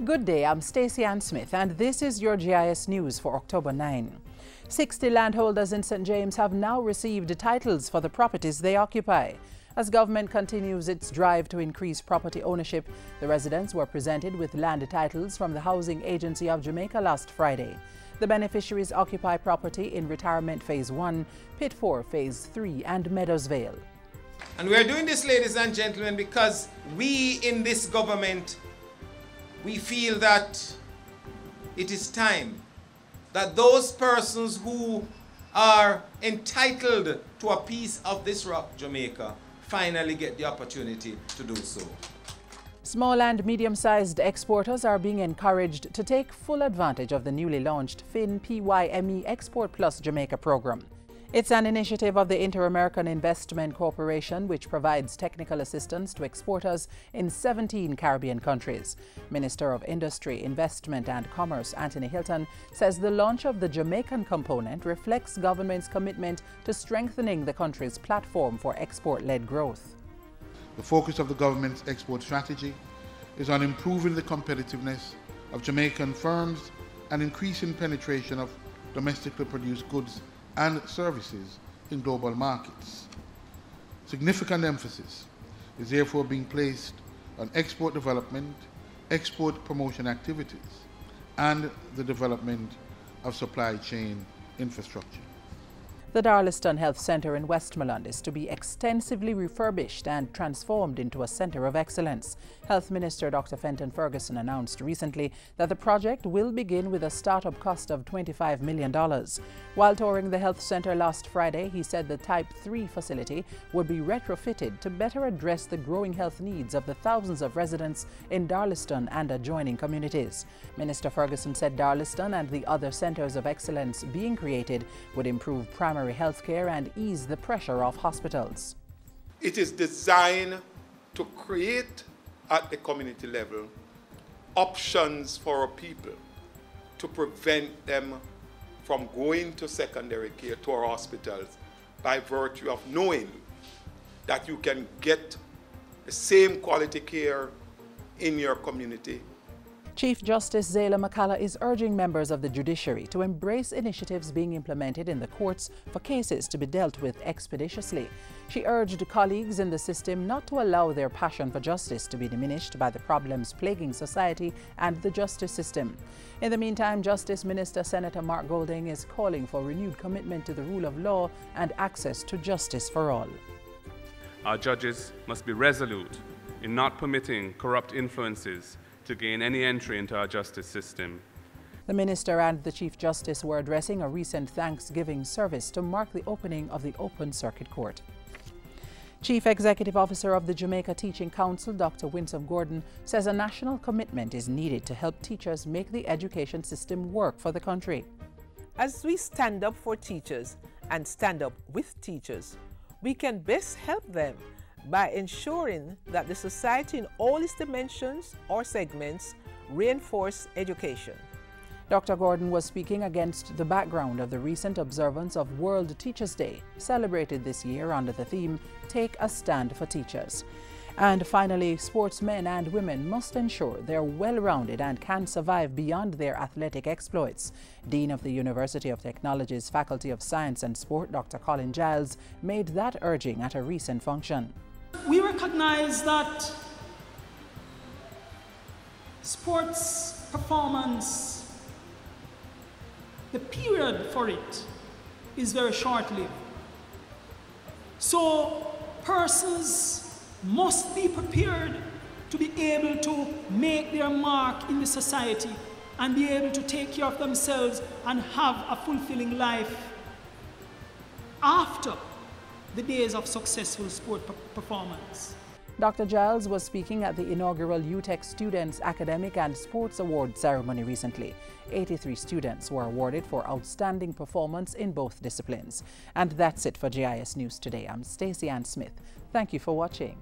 Good day, I'm Stacey Ann Smith and this is your GIS News for October 9. 60 landholders in St. James have now received titles for the properties they occupy. As government continues its drive to increase property ownership, the residents were presented with land titles from the Housing Agency of Jamaica last Friday. The beneficiaries occupy property in Retirement Phase 1, Pit 4 Phase 3 and Meadowsvale. And we are doing this, ladies and gentlemen, because we in this government, we feel that it is time that those persons who are entitled to a piece of this rock, Jamaica, finally get the opportunity to do so. Small and medium-sized exporters are being encouraged to take full advantage of the newly launched FIN PYME Export Plus Jamaica program. It's an initiative of the Inter-American Investment Corporation which provides technical assistance to exporters in 17 Caribbean countries. Minister of Industry, Investment and Commerce Anthony Hilton says the launch of the Jamaican component reflects government's commitment to strengthening the country's platform for export-led growth. The focus of the government's export strategy is on improving the competitiveness of Jamaican firms and increasing penetration of domestically produced goods and services in global markets. Significant emphasis is therefore being placed on export development, export promotion activities, and the development of supply chain infrastructure. The Darlington Health Centre in Westmoreland is to be extensively refurbished and transformed into a centre of excellence. Health Minister Dr. Fenton Ferguson announced recently that the project will begin with a start-up cost of $25 million. While touring the health centre last Friday, he said the Type 3 facility would be retrofitted to better address the growing health needs of the thousands of residents in Darlington and adjoining communities. Minister Ferguson said Darlington and the other centres of excellence being created would improve primary health care and ease the pressure of hospitals. It is designed to create at the community level options for our people to prevent them from going to secondary care to our hospitals by virtue of knowing that you can get the same quality care in your community. Chief Justice Zayla McCalla is urging members of the judiciary to embrace initiatives being implemented in the courts for cases to be dealt with expeditiously. She urged colleagues in the system not to allow their passion for justice to be diminished by the problems plaguing society and the justice system. In the meantime, Justice Minister Senator Mark Golding is calling for renewed commitment to the rule of law and access to justice for all. Our judges must be resolute in not permitting corrupt influences to gain any entry into our justice system. The Minister and the Chief Justice were addressing a recent Thanksgiving service to mark the opening of the Open Circuit Court. Chief Executive Officer of the Jamaica Teaching Council, Dr. Winsome Gordon, says a national commitment is needed to help teachers make the education system work for the country. As we stand up for teachers and stand up with teachers, we can best help them by ensuring that the society in all its dimensions or segments reinforce education. Dr. Gordon was speaking against the background of the recent observance of World Teachers' Day, celebrated this year under the theme, Take a Stand for Teachers. And finally, sportsmen and women must ensure they're well-rounded and can survive beyond their athletic exploits. Dean of the University of Technology's Faculty of Science and Sport, Dr. Colin Giles, made that urging at a recent function. We recognize that sports performance, the period for it is very short-lived. So persons must be prepared to be able to make their mark in the society and be able to take care of themselves and have a fulfilling life after the days of successful sport performance. Dr. Giles was speaking at the inaugural UTech Students Academic and Sports Award ceremony recently. 83 students were awarded for outstanding performance in both disciplines. And that's it for GIS News today. I'm Stacey Ann Smith. Thank you for watching.